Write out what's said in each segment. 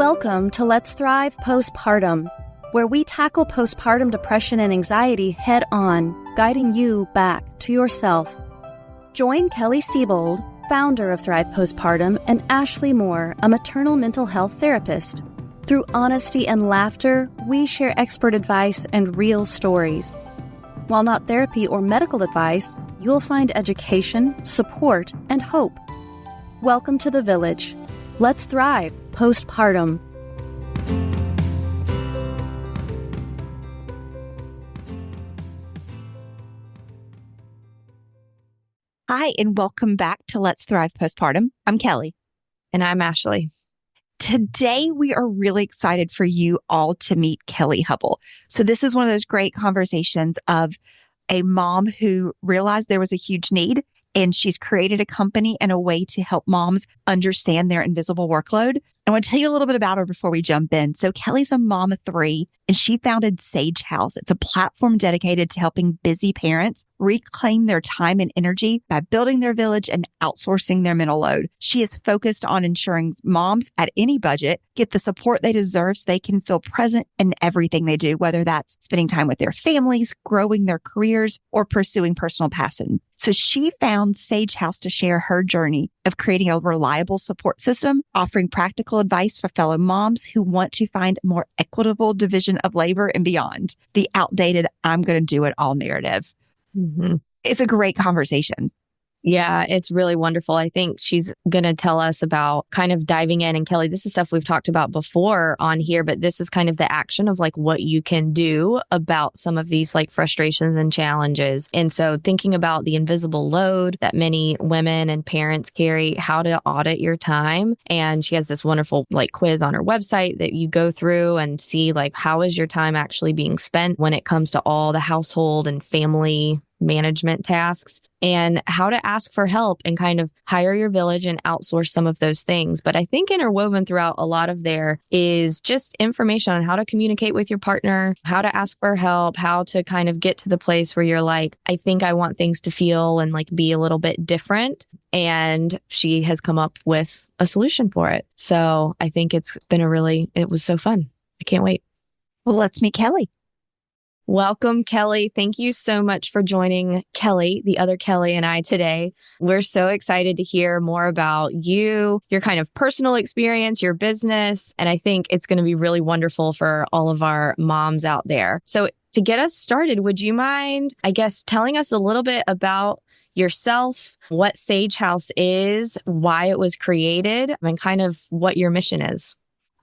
Welcome to Let's Thrive Postpartum, where we tackle postpartum depression and anxiety head on, guiding you back to yourself. Join Kelly Siebold, founder of Thrive Postpartum, and Ashley Moore, a maternal mental health therapist. Through honesty and laughter, we share expert advice and real stories. While not therapy or medical advice, you'll find education, support, and hope. Welcome to the village. Let's thrive postpartum. Hi, and welcome back to Let's Thrive Postpartum. I'm Kelly. And I'm Ashley. Today, we are really excited for you all to meet Kelly Hubbell. So this is one of those great conversations of a mom who realized there was a huge need, and she's created a company and a way to help moms understand their invisible workload. I want to tell you a little bit about her before we jump in. So Kelly's a mom of 3, and she founded Sage Haus. It's a platform dedicated to helping busy parents reclaim their time and energy by building their village and outsourcing their mental load. She is focused on ensuring moms at any budget get the support they deserve so they can feel present in everything they do, whether that's spending time with their families, growing their careers, or pursuing personal passion. So she found Sage Haus to share her journey of creating a reliable support system, offering practical advice for fellow moms who want to find a more equitable division of labor and beyond the outdated "I'm going to do it all" narrative. Mm-hmm. It's a great conversation. Yeah, it's really wonderful. I think she's going to tell us about kind of diving in. And Kelly, this is stuff we've talked about before on here, but this is kind of the action of like what you can do about some of these like frustrations and challenges. And so thinking about the invisible load that many women and parents carry, how to audit your time. And she has this wonderful like quiz on her website that you go through and see like how is your time actually being spent when it comes to all the household and family management tasks, and how to ask for help and kind of hire your village and outsource some of those things. But I think interwoven throughout a lot of there is just information on how to communicate with your partner, how to ask for help, how to kind of get to the place where you're like, I think I want things to feel and like be a little bit different. And she has come up with a solution for it. So I think it was so fun. I can't wait. Well, let's meet Kelly. Welcome, Kelly. Thank you so much for joining Kelly, the other Kelly, and I today. We're so excited to hear more about you, your kind of personal experience, your business, and I think it's going to be really wonderful for all of our moms out there. So to get us started, would you mind, I guess, telling us a little bit about yourself, what Sage Haus is, why it was created, and kind of what your mission is?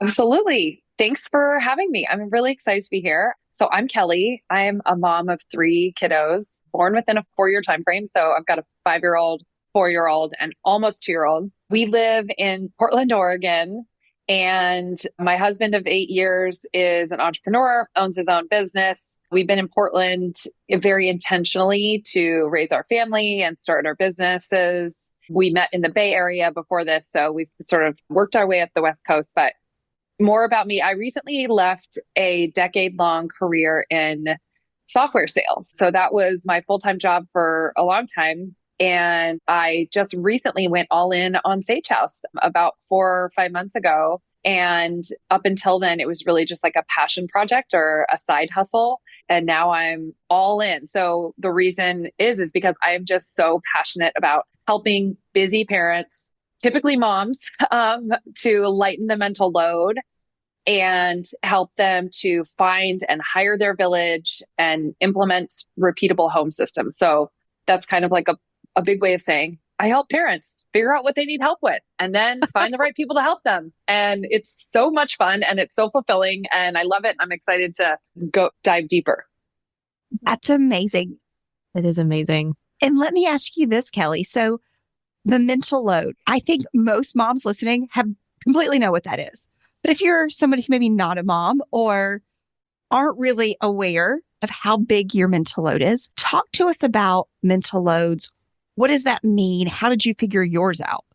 Absolutely. Thanks for having me. I'm really excited to be here. So I'm Kelly. I'm a mom of 3 kiddos born within a 4-year time frame. So I've got a 5-year-old, 4-year-old, and almost 2-year-old. We live in Portland, Oregon, and my husband of 8 years is an entrepreneur, owns his own business. We've been in Portland very intentionally to raise our family and start our businesses. We met in the Bay Area before this, so we've sort of worked our way up the West Coast, but more about me. I recently left a decade-long career in software sales. So that was my full-time job for a long time. And I just recently went all in on Sage Haus about 4 or 5 months ago. And up until then, it was really just like a passion project or a side hustle. And now I'm all in. So the reason is because I am just so passionate about helping busy parents, typically moms, to lighten the mental load and help them to find and hire their village and implement repeatable home systems. So that's kind of like a big way of saying I help parents figure out what they need help with and then find the right people to help them. And it's so much fun and it's so fulfilling and I love it. I'm excited to go dive deeper. That's amazing. It is amazing. And let me ask you this, Kelly. So the mental load, I think most moms listening completely know what that is. But if you're somebody who maybe not a mom or aren't really aware of how big your mental load is, talk to us about mental loads. What does that mean? How did you figure yours out?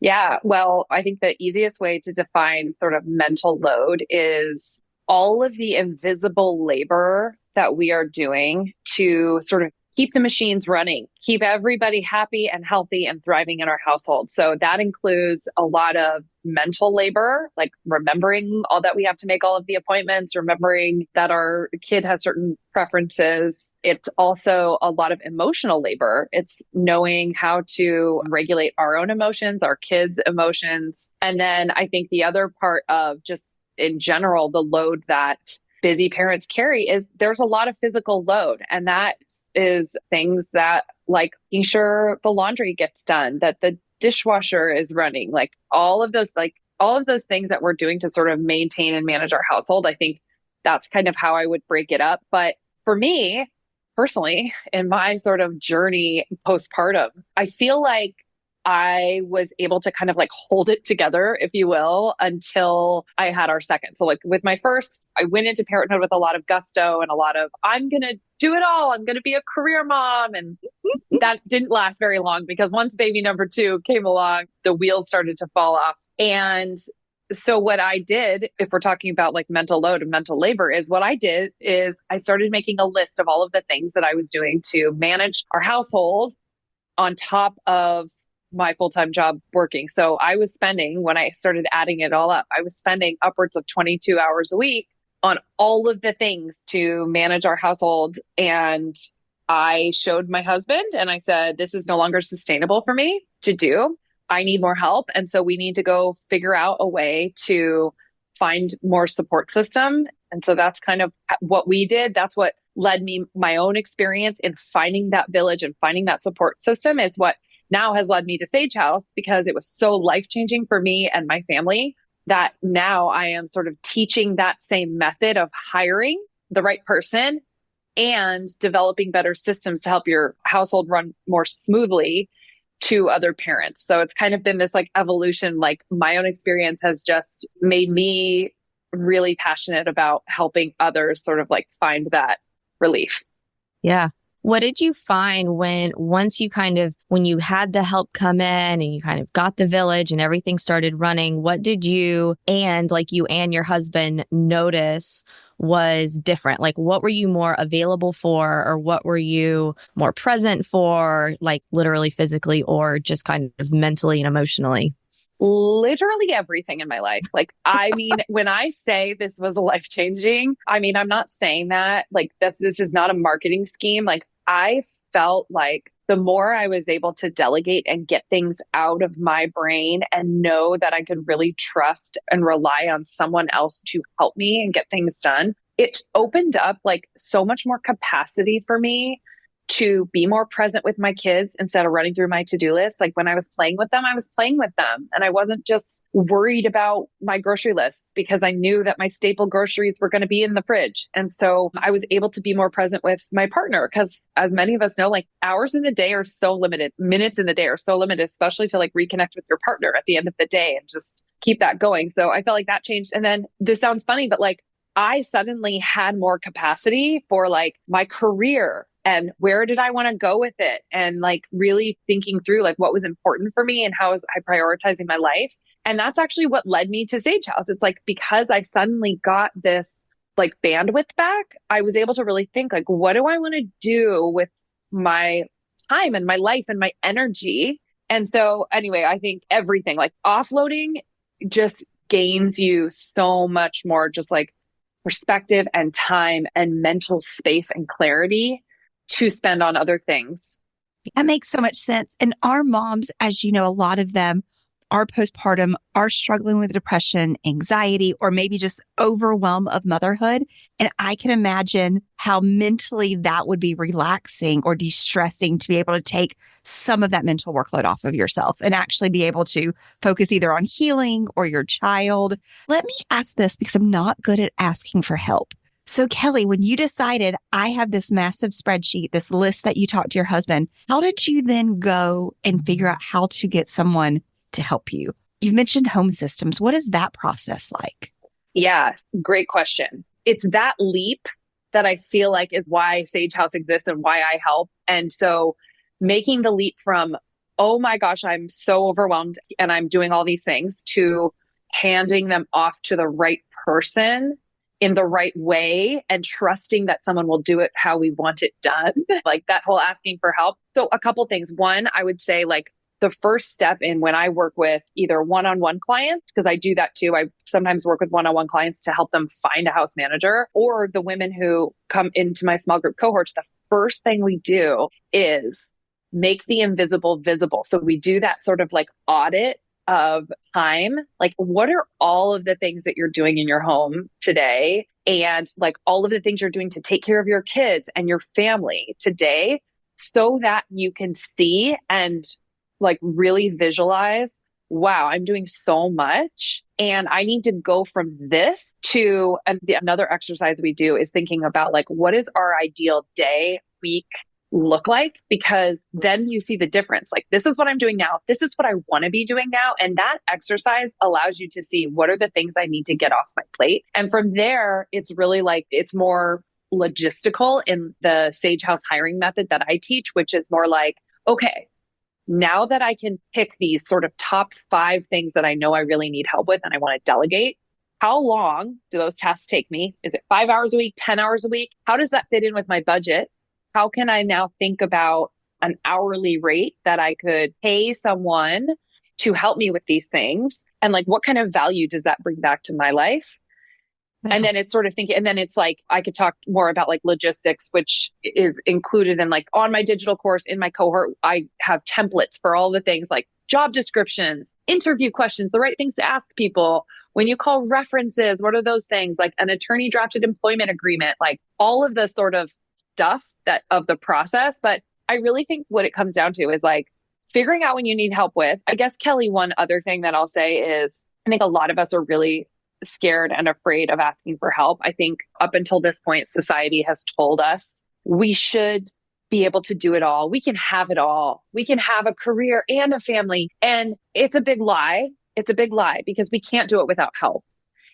Yeah, well, I think the easiest way to define sort of mental load is all of the invisible labor that we are doing to sort of keep the machines running, keep everybody happy and healthy and thriving in our household. So that includes a lot of mental labor, like remembering all that we have to make all of the appointments, remembering that our kid has certain preferences. It's also a lot of emotional labor. It's knowing how to regulate our own emotions, our kids' emotions. And then I think the other part of just in general, the load that busy parents carry is there's a lot of physical load. And that is things that like making sure the laundry gets done, that the dishwasher is running, like all of those things that we're doing to sort of maintain and manage our household. I think that's kind of how I would break it up. But for me personally, in my sort of journey postpartum, I feel like I was able to kind of like hold it together, if you will, until I had our second. So like with my first, I went into parenthood with a lot of gusto and a lot of, I'm going to do it all. I'm going to be a career mom. And that didn't last very long because once baby number 2 came along, the wheels started to fall off. And so what I did, if we're talking about like mental load and mental labor, is what I did is I started making a list of all of the things that I was doing to manage our household on top of my full-time job working. So I was spending, when I started adding it all up, I was spending upwards of 22 hours a week on all of the things to manage our household. And I showed my husband and I said, this is no longer sustainable for me to do. I need more help. And so we need to go figure out a way to find more support system. And so that's kind of what we did. That's what led me, my own experience in finding that village and finding that support system is what now has led me to Sage House, because it was so life-changing for me and my family that now I am sort of teaching that same method of hiring the right person and developing better systems to help your household run more smoothly to other parents. So it's kind of been this like evolution, like my own experience has just made me really passionate about helping others sort of like find that relief. Yeah. What did you find when you had the help come in and you kind of got the village and everything started running? What did you and your husband notice was different? Like, what were you more available for, or what were you more present for, like literally physically or just kind of mentally and emotionally? Literally everything in my life. Like, I mean, when I say this was life-changing, I mean, I'm not saying that like this is not a marketing scheme. Like, I felt like the more I was able to delegate and get things out of my brain and know that I could really trust and rely on someone else to help me and get things done, it opened up like so much more capacity for me to be more present with my kids instead of running through my to-do list. Like when I was playing with them, I was playing with them and I wasn't just worried about my grocery lists because I knew that my staple groceries were going to be in the fridge. And so I was able to be more present with my partner because as many of us know, like hours in the day are so limited, minutes in the day are so limited, especially to like reconnect with your partner at the end of the day and just keep that going. So I felt like that changed. And then this sounds funny, but like I suddenly had more capacity for like my career and where did I want to go with it? And like really thinking through like what was important for me and how was I prioritizing my life. And that's actually what led me to Sage House. It's like, because I suddenly got this like bandwidth back, I was able to really think like, what do I want to do with my time and my life and my energy? And so anyway, I think everything like offloading just gains you so much more just like perspective and time and mental space and clarity to spend on other things. That makes so much sense. And our moms, as you know, a lot of them are postpartum, are struggling with depression, anxiety, or maybe just overwhelm of motherhood. And I can imagine how mentally that would be relaxing or de-stressing to be able to take some of that mental workload off of yourself and actually be able to focus either on healing or your child. Let me ask this because I'm not good at asking for help. So Kelly, when you decided I have this massive spreadsheet, this list that you talked to your husband, how did you then go and figure out how to get someone to help you? You've mentioned home systems. What is that process like? Yeah, great question. It's that leap that I feel like is why Sage House exists and why I help. And so making the leap from, oh my gosh, I'm so overwhelmed and I'm doing all these things, to handing them off to the right person in the right way and trusting that someone will do it how we want it done. Like that whole asking for help. So a couple things. One, I would say like the first step in when I work with either one-on-one clients, because I do that too. I sometimes work with one-on-one clients to help them find a house manager, or the women who come into my small group cohorts. The first thing we do is make the invisible visible. So we do that sort of like audit of time. Like, what are all of the things that you're doing in your home today? And like all of the things you're doing to take care of your kids and your family today, so that you can see and like really visualize, wow, I'm doing so much. And I need to go from this to another exercise we do is thinking about like, what is our ideal day, week, look like? Because then you see the difference. Like, this is what I'm doing now. This is what I want to be doing now. And that exercise allows you to see what are the things I need to get off my plate. And from there, it's really like, it's more logistical in the Sage House hiring method that I teach, which is more like, okay, now that I can pick these sort of top 5 things that I know I really need help with and I want to delegate, how long do those tasks take me? Is it 5 hours a week, 10 hours a week? How does that fit in with my budget? How can I now think about an hourly rate that I could pay someone to help me with these things? And like, what kind of value does that bring back to my life? Yeah. And then it's sort of thinking, and then it's like, I could talk more about like logistics, which is included in like on my digital course in my cohort. I have templates for all the things like job descriptions, interview questions, the right things to ask people. When you call references, what are those things? Like an attorney drafted employment agreement, like all of the sort of stuff that of the process. But I really think what it comes down to is like figuring out when you need help with. I guess, Kelly, one other thing that I'll say is I think a lot of us are really scared and afraid of asking for help. I think up until this point, society has told us we should be able to do it all. We can have it all. We can have a career and a family. And it's a big lie. It's a big lie because we can't do it without help.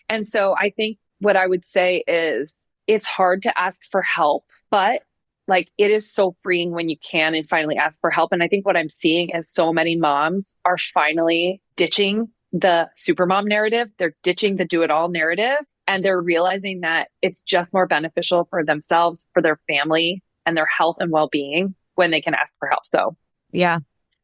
And so I think what I would say is it's hard to ask for help, but like it is so freeing when you can and finally ask for help. And I think what I'm seeing is so many moms are finally ditching the supermom narrative. They're ditching the do-it-all narrative. And they're realizing that it's just more beneficial for themselves, for their family, and their health and well-being when they can ask for help. So, yeah.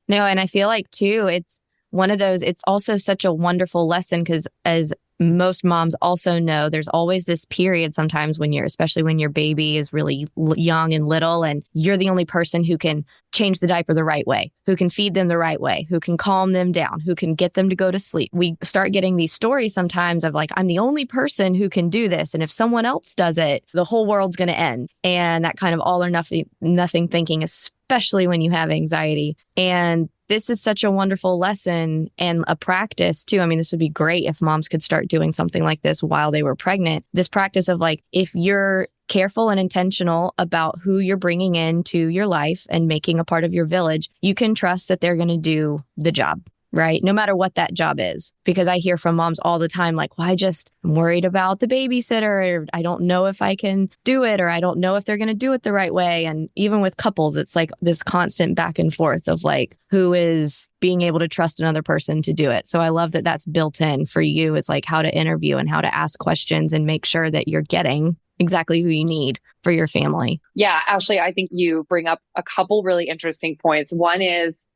No, and I feel like too, it's one of those, it's also such a wonderful lesson because as most moms also know, there's always this period sometimes when especially when your baby is really young and little and you're the only person who can change the diaper the right way, who can feed them the right way, who can calm them down, who can get them to go to sleep. We start getting these stories sometimes of like, I'm the only person who can do this. And if someone else does it, the whole world's going to end. And that kind of all or nothing thinking, especially when you have anxiety. And this is such a wonderful lesson and a practice too. I mean, this would be great if moms could start doing something like this while they were pregnant. This practice of like, if you're careful and intentional about who you're bringing into your life and making a part of your village, you can trust that they're going to do the job, right? No matter what that job is. Because I hear from moms all the time, like, well, I'm worried about the babysitter, or I don't know if I can do it, or I don't know if they're going to do it the right way. And even with couples, it's like this constant back and forth of like, who is being able to trust another person to do it. So I love that that's built in for you. It's like how to interview and how to ask questions and make sure that you're getting exactly who you need for your family. Yeah, Ashley, I think you bring up a couple really interesting points. One is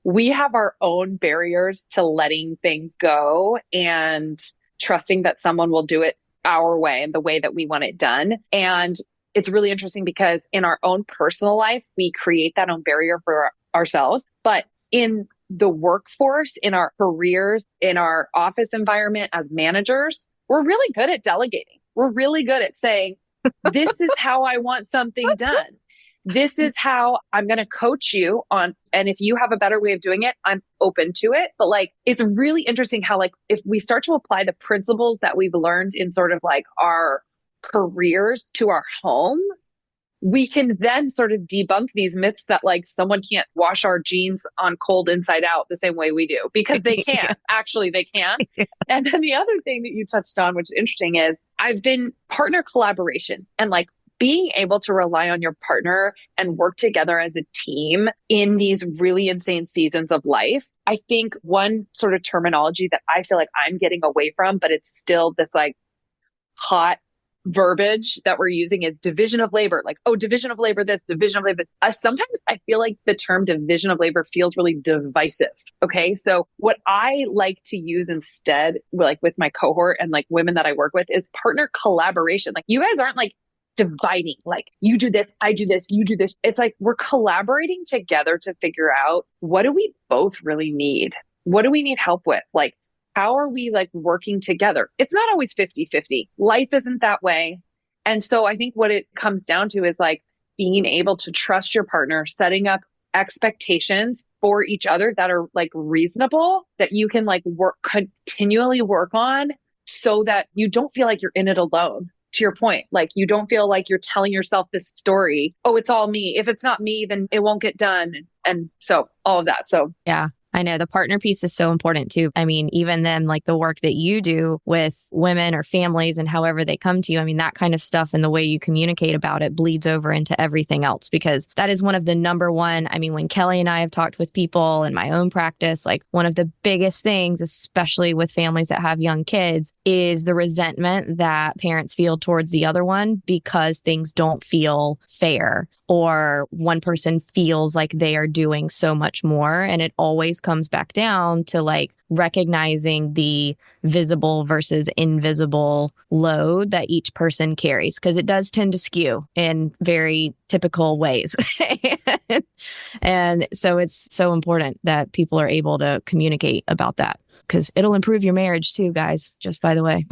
we have our own barriers to letting things go and trusting that someone will do it our way and the way that we want it done. And it's really interesting because in our own personal life, we create that own barrier for ourselves. But in the workforce, in our careers, in our office environment as managers, we're really good at delegating. We're really good at saying, this is how I want something done. This is how I'm going to coach you on. And if you have a better way of doing it, I'm open to it. But like, it's really interesting how like, if we start to apply the principles that we've learned in sort of like our careers to our home, we can then sort of debunk these myths that like someone can't wash our jeans on cold inside out the same way we do, because they can. Yeah. Actually, they can. Yeah. And then the other thing that you touched on, which is interesting, is I've been partner collaboration and like being able to rely on your partner and work together as a team in these really insane seasons of life. I think one sort of terminology that I feel like I'm getting away from, but it's still this like hot verbiage that we're using is division of labor, like, oh, division of labor, this, division of labor. Sometimes I feel like the term division of labor feels really divisive. Okay. So what I like to use instead, like with my cohort and like women that I work with, is partner collaboration. Like, you guys aren't like dividing, like you do this, I do this, you do this. It's like we're collaborating together to figure out, what do we both really need? What do we need help with? Like, how are we like working together? It's not always 50-50. Life isn't that way. And so I think what it comes down to is like being able to trust your partner, setting up expectations for each other that are like reasonable, that you can like continually work on, so that you don't feel like you're in it alone. To your point, like you don't feel like you're telling yourself this story. Oh, it's all me. If it's not me, then it won't get done. And so all of that. So yeah. I know the partner piece is so important too. I mean, even then, like the work that you do with women or families and however they come to you, I mean, that kind of stuff and the way you communicate about it bleeds over into everything else, because that is one of the number one. I mean, when Kelly and I have talked with people in my own practice, like one of the biggest things, especially with families that have young kids, is the resentment that parents feel towards the other one because things don't feel fair, or one person feels like they are doing so much more. And it always comes back down to like recognizing the visible versus invisible load that each person carries, because it does tend to skew in very typical ways. And so it's so important that people are able to communicate about that, because it'll improve your marriage too, guys, just by the way.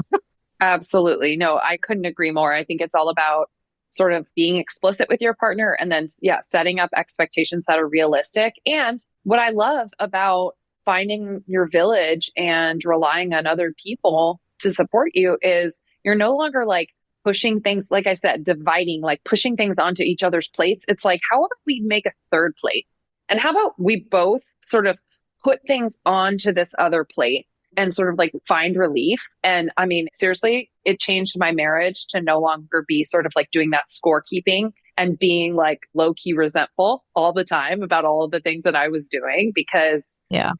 absolutely. No, I couldn't agree more. I think it's all about sort of being explicit with your partner, and then, yeah, setting up expectations that are realistic. And what I love about finding your village and relying on other people to support you is you're no longer like pushing things, like I said, dividing, like pushing things onto each other's plates. It's like, how about we make a third plate? And how about we both sort of put things onto this other plate and sort of like find relief? And I mean, seriously, it changed my marriage to no longer be sort of like doing that scorekeeping and being like low key resentful all the time about all of the things that I was doing, because yeah.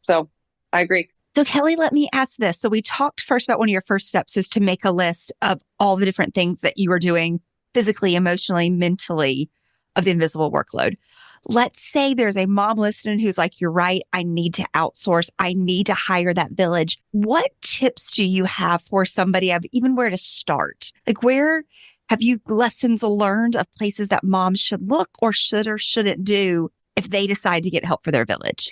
So I agree. So Kelly, let me ask this. So we talked first about one of your first steps is to make a list of all the different things that you are doing physically, emotionally, mentally, of the invisible workload. Let's say there's a mom listening who's like, you're right, I need to outsource. I need to hire that village. What tips do you have for somebody of even where to start? Like, where have you lessons learned of places that moms should look or shouldn't do if they decide to get help for their village?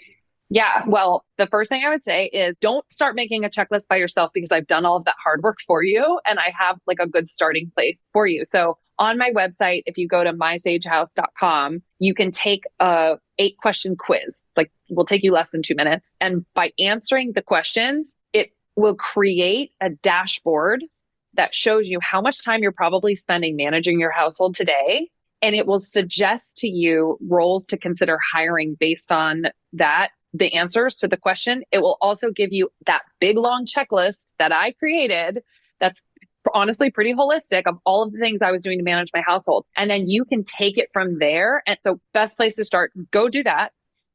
Yeah. Well, the first thing I would say is don't start making a checklist by yourself, because I've done all of that hard work for you and I have like a good starting place for you. So on my website, if you go to mysagehouse.com, you can take a 8-question quiz. Like, will take you less than 2 minutes. And by answering the questions, it will create a dashboard that shows you how much time you're probably spending managing your household today. And it will suggest to you roles to consider hiring based on that, the answers to the question. It will also give you that big long checklist that I created that's honestly pretty holistic of all of the things I was doing to manage my household. And then you can take it from there. And so best place to start, go do that.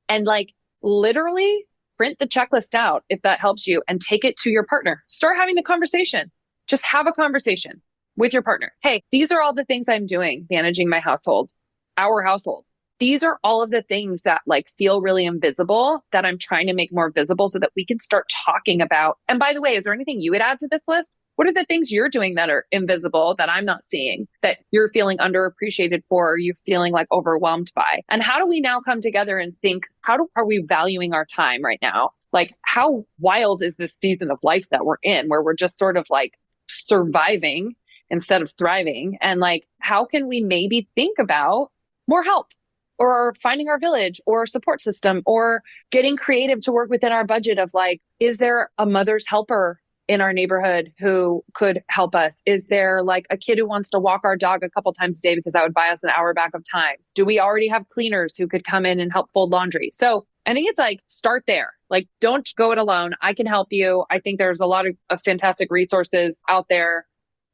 And like literally print the checklist out if that helps you, and take it to your partner. Start having the conversation. Just have a conversation with your partner. Hey, these are all the things I'm doing managing my household, our household. These are all of the things that like feel really invisible that I'm trying to make more visible so that we can start talking about. And by the way, is there anything you would add to this list? What are the things you're doing that are invisible that I'm not seeing, that you're feeling underappreciated for, or you're feeling like overwhelmed by? And how do we now come together and think, are we valuing our time right now? Like, how wild is this season of life that we're in, where we're just sort of like surviving instead of thriving? And like, how can we maybe think about more help, or finding our village or support system, or getting creative to work within our budget of like, is there a mother's helper in our neighborhood who could help us? Is there like a kid who wants to walk our dog a couple times a day because that would buy us an hour back of time? Do we already have cleaners who could come in and help fold laundry? So I think it's like, start there. Like, don't go it alone. I can help you. I think there's a lot of fantastic resources out there,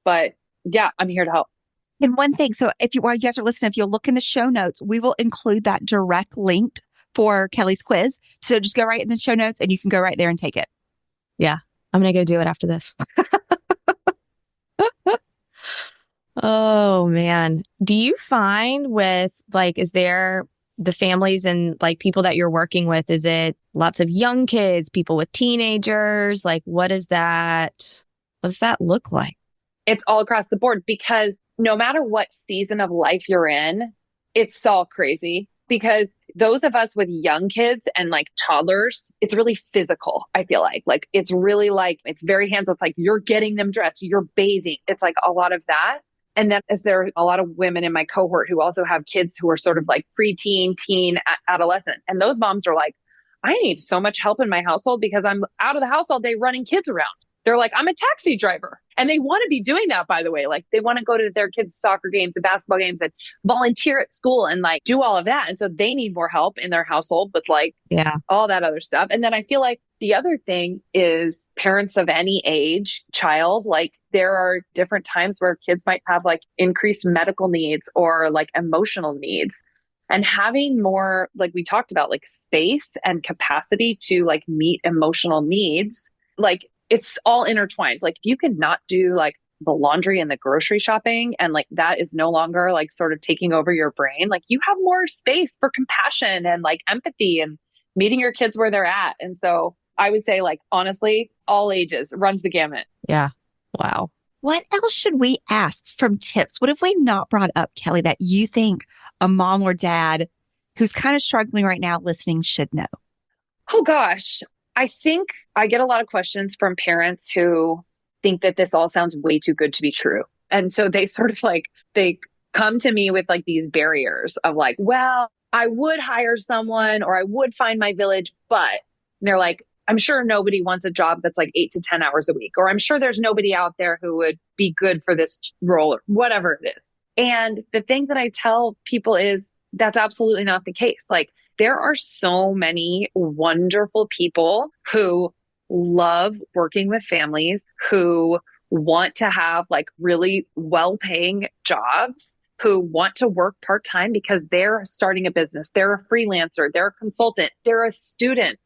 but yeah, I'm here to help. And one thing, so while you guys are listening, if you'll look in the show notes, we will include that direct link for Kelly's quiz. So just go right in the show notes and you can go right there and take it. Yeah. I'm going to go do it after this. Oh man. Do you find with like, is there the families and like people that you're working with, is it lots of young kids, people with teenagers? Like, what does that look like? It's all across the board because no matter what season of life you're in, it's all crazy because those of us with young kids and like toddlers, it's really physical. I feel like it's really like, it's very hands on. It's like you're getting them dressed, you're bathing. It's like a lot of that. And then is there a lot of women in my cohort who also have kids who are sort of like preteen, teen, adolescent. And those moms are like, I need so much help in my household because I'm out of the house all day running kids around. They're like, I'm a taxi driver. And they want to be doing that, by the way. Like they want to go to their kids' soccer games and basketball games and volunteer at school and like do all of that. And so they need more help in their household with like all that other stuff. And then I feel like the other thing is parents of any age, child, like there are different times where kids might have like increased medical needs or like emotional needs. And having more, like we talked about, like space and capacity to like meet emotional needs, like it's all intertwined. Like you can not do like the laundry and the grocery shopping and like that is no longer like sort of taking over your brain. Like you have more space for compassion and like empathy and meeting your kids where they're at. And so I would say like, honestly, all ages runs the gamut. Yeah. Wow. What else should we ask from tips? What have we not brought up, Kelly, that you think a mom or dad who's kind of struggling right now listening should know? Oh gosh. I think I get a lot of questions from parents who think that this all sounds way too good to be true. And so they sort of like, they come to me with like these barriers of like, well, I would hire someone or I would find my village, but they're like, I'm sure nobody wants a job that's like 8 to 10 hours a week, or I'm sure there's nobody out there who would be good for this role or whatever it is. And the thing that I tell people is that's absolutely not the case. Like, there are so many wonderful people who love working with families, who want to have like really well-paying jobs, who want to work part-time because they're starting a business, they're a freelancer, they're a consultant, they're a student.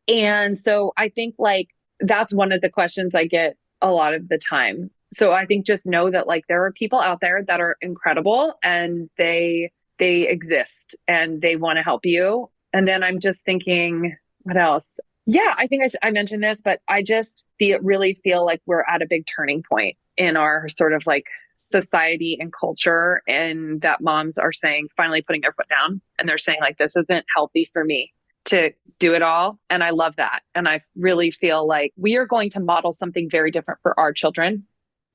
And so I think like that's one of the questions I get a lot of the time. So I think just know that like there are people out there that are incredible and they exist and they want to help you. And then I'm just thinking, what else? Yeah, I think I mentioned this, but I just really feel like we're at a big turning point in our sort of like society and culture, and that moms are saying, finally putting their foot down, and they're saying like, this isn't healthy for me to do it all. And I love that. And I really feel like we are going to model something very different for our children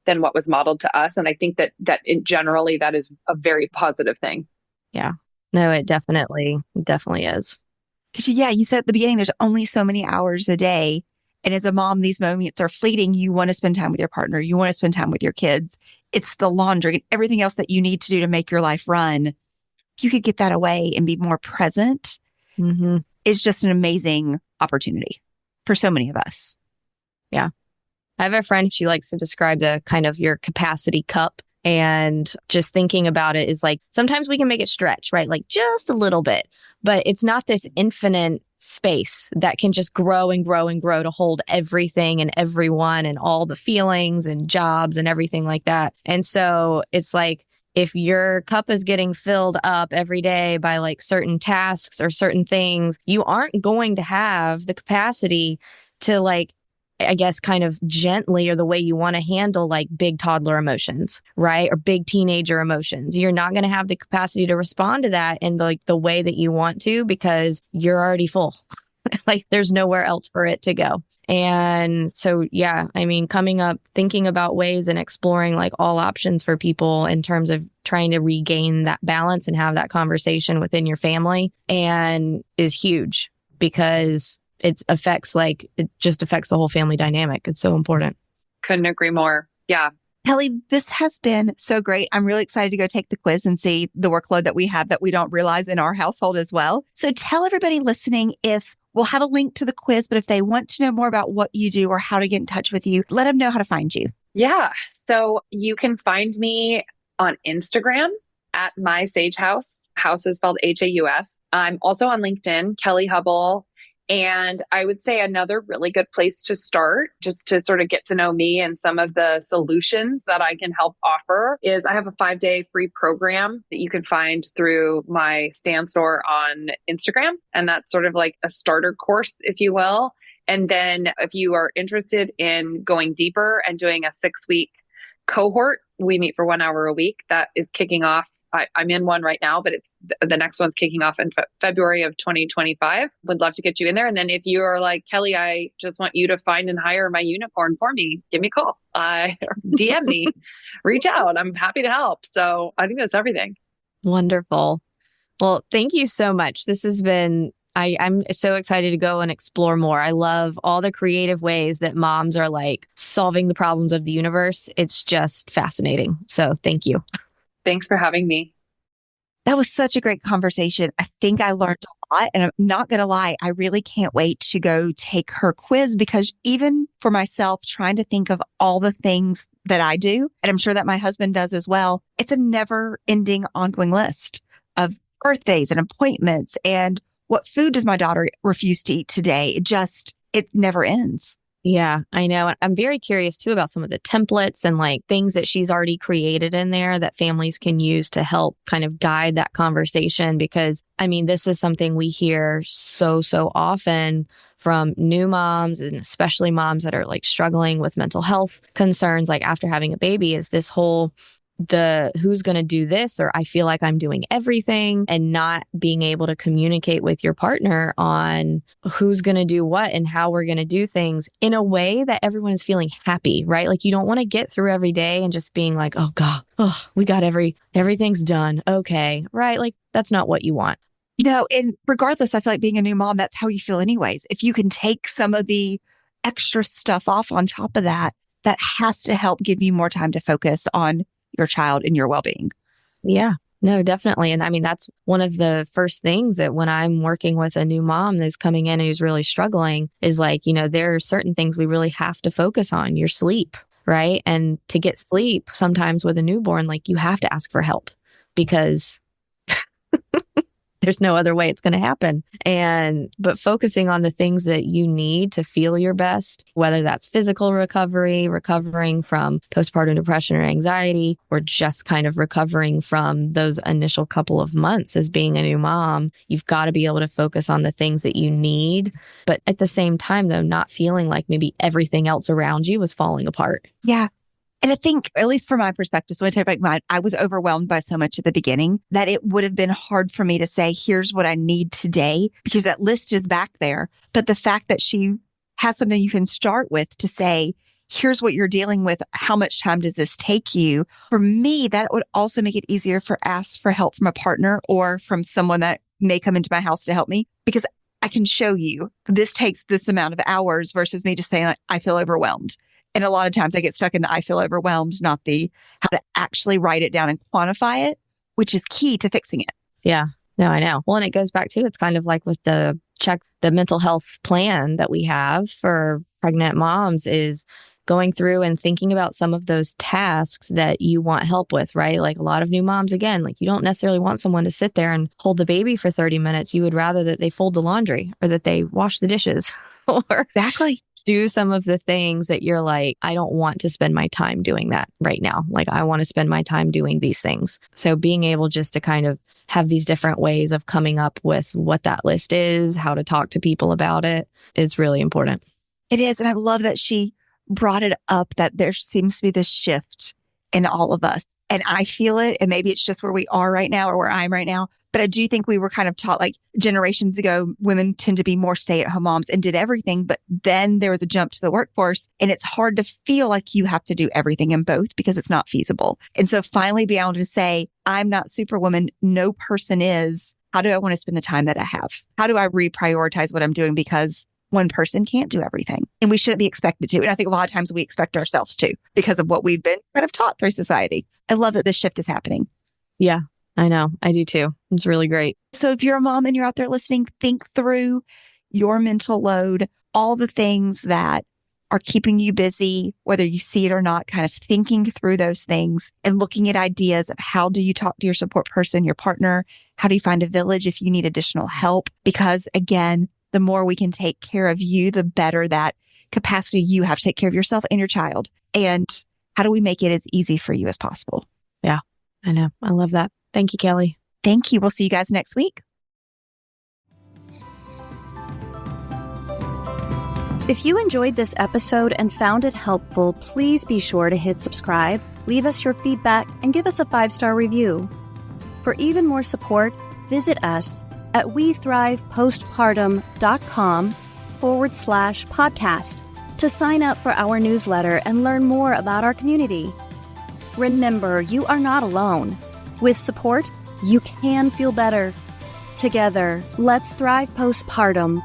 than what was modeled to us. And I think that generally that is a very positive thing. Yeah. No, it definitely is. Because you said at the beginning, there's only so many hours a day. And as a mom, these moments are fleeting. You want to spend time with your partner. You want to spend time with your kids. It's the laundry and everything else that you need to do to make your life run. If you could get that away and be more present, it's just an amazing opportunity for so many of us. Yeah. I have a friend, she likes to describe the kind of your capacity cup. And just thinking about it is like, sometimes we can make it stretch, right? Like just a little bit, but it's not this infinite space that can just grow and grow and grow to hold everything and everyone and all the feelings and jobs and everything like that. And so it's like, if your cup is getting filled up every day by like certain tasks or certain things, you aren't going to have the capacity to like, I guess, kind of gently, or the way you want to handle like big toddler emotions, right? Or big teenager emotions. You're not going to have the capacity to respond to that in like the way that you want to, because you're already full. Like there's nowhere else for it to go. And so, yeah, I mean, coming up, thinking about ways and exploring like all options for people in terms of trying to regain that balance and have that conversation within your family and is huge, because it just affects the whole family dynamic. It's so important. Couldn't agree more. Yeah. Kelly, this has been so great. I'm really excited to go take the quiz and see the workload that we have that we don't realize in our household as well. So tell everybody listening, if we'll have a link to the quiz, but if they want to know more about what you do or how to get in touch with you, let them know how to find you. Yeah. So you can find me on Instagram at my Sage House. House is spelled Haus. I'm also on LinkedIn, Kelly Hubbell. And I would say another really good place to start, just to sort of get to know me and some of the solutions that I can help offer, is I have a 5-day free program that you can find through my Stan store on Instagram. And that's sort of like a starter course, if you will. And then if you are interested in going deeper and doing a 6-week cohort, we meet for 1 hour a week. That is kicking off. I'm in one right now, but the next one's kicking off in February of 2025. Would love to get you in there. And then if you are like, Kelly, I just want you to find and hire my unicorn for me, give me a call. DM me, reach out. I'm happy to help. So I think that's everything. Wonderful. Well, thank you so much. This has been, I'm so excited to go and explore more. I love all the creative ways that moms are like solving the problems of the universe. It's just fascinating. So thank you. Thanks for having me. That was such a great conversation. I think I learned a lot, and I'm not going to lie. I really can't wait to go take her quiz, because even for myself, trying to think of all the things that I do, and I'm sure that my husband does as well, it's a never ending ongoing list of birthdays and appointments and what food does my daughter refuse to eat today? It never ends. Yeah, I know. I'm very curious too about some of the templates and like things that she's already created in there that families can use to help kind of guide that conversation. Because I mean, this is something we hear so often from new moms, and especially moms that are like struggling with mental health concerns, like after having a baby, is this whole who's going to do this, or I feel like I'm doing everything, and not being able to communicate with your partner on who's going to do what and how we're going to do things in a way that everyone is feeling happy, right? Like you don't want to get through every day and just being like, oh God, we got everything's done. Okay. Right. Like that's not what you want. And regardless, I feel like being a new mom, that's how you feel anyways. If you can take some of the extra stuff off on top of that, that has to help give you more time to focus on your child and your well-being. Yeah, no, definitely. And I mean, that's one of the first things that when I'm working with a new mom that's coming in and who's really struggling is like, there are certain things we really have to focus on. Your sleep, right? And to get sleep, sometimes with a newborn, like you have to ask for help because there's no other way it's going to happen. But focusing on the things that you need to feel your best, whether that's physical recovery, recovering from postpartum depression or anxiety, or just kind of recovering from those initial couple of months as being a new mom, you've got to be able to focus on the things that you need. But at the same time, though, not feeling like maybe everything else around you was falling apart. Yeah. And I think, at least from my perspective, so I take back mine, I was overwhelmed by so much at the beginning that it would have been hard for me to say, here's what I need today, because that list is back there. But the fact that she has something you can start with to say, here's what you're dealing with. How much time does this take you? For me, that would also make it easier for ask for help from a partner or from someone that may come into my house to help me, because I can show you this takes this amount of hours versus me just saying, I feel overwhelmed. And a lot of times I get stuck in the I feel overwhelmed, not the how to actually write it down and quantify it, which is key to fixing it. Yeah, no, I know. Well, and it goes back to, it's kind of like with the mental health plan that we have for pregnant moms is going through and thinking about some of those tasks that you want help with, right? Like a lot of new moms, again, like you don't necessarily want someone to sit there and hold the baby for 30 minutes. You would rather that they fold the laundry or that they wash the dishes or Exactly. Do some of the things that you're like, I don't want to spend my time doing that right now. Like I want to spend my time doing these things. So being able just to kind of have these different ways of coming up with what that list is, how to talk to people about it is really important. It is. And I love that she brought it up, that there seems to be this shift in all of us. And I feel it. And maybe it's just where we are right now or where I'm right now. But I do think we were kind of taught, like generations ago, women tend to be more stay-at-home moms and did everything. But then there was a jump to the workforce, and it's hard to feel like you have to do everything in both because it's not feasible. And so finally being able to say, I'm not Superwoman. No person is. How do I want to spend the time that I have? How do I reprioritize what I'm doing? Because one person can't do everything, and we shouldn't be expected to. And I think a lot of times we expect ourselves to because of what we've been kind of taught through society. I love that this shift is happening. Yeah, I know. I do too. It's really great. So if you're a mom and you're out there listening, think through your mental load, all the things that are keeping you busy, whether you see it or not, kind of thinking through those things and looking at ideas of how do you talk to your support person, your partner? How do you find a village if you need additional help? Because again, the more we can take care of you, the better that capacity you have to take care of yourself and your child. And how do we make it as easy for you as possible? Yeah, I know. I love that. Thank you, Kelly. Thank you. We'll see you guys next week. If you enjoyed this episode and found it helpful, please be sure to hit subscribe, leave us your feedback, and give us a 5-star review. For even more support, visit us at wethrivepostpartum.com/podcast to sign up for our newsletter and learn more about our community. Remember, you are not alone. With support, you can feel better. Together, let's thrive postpartum.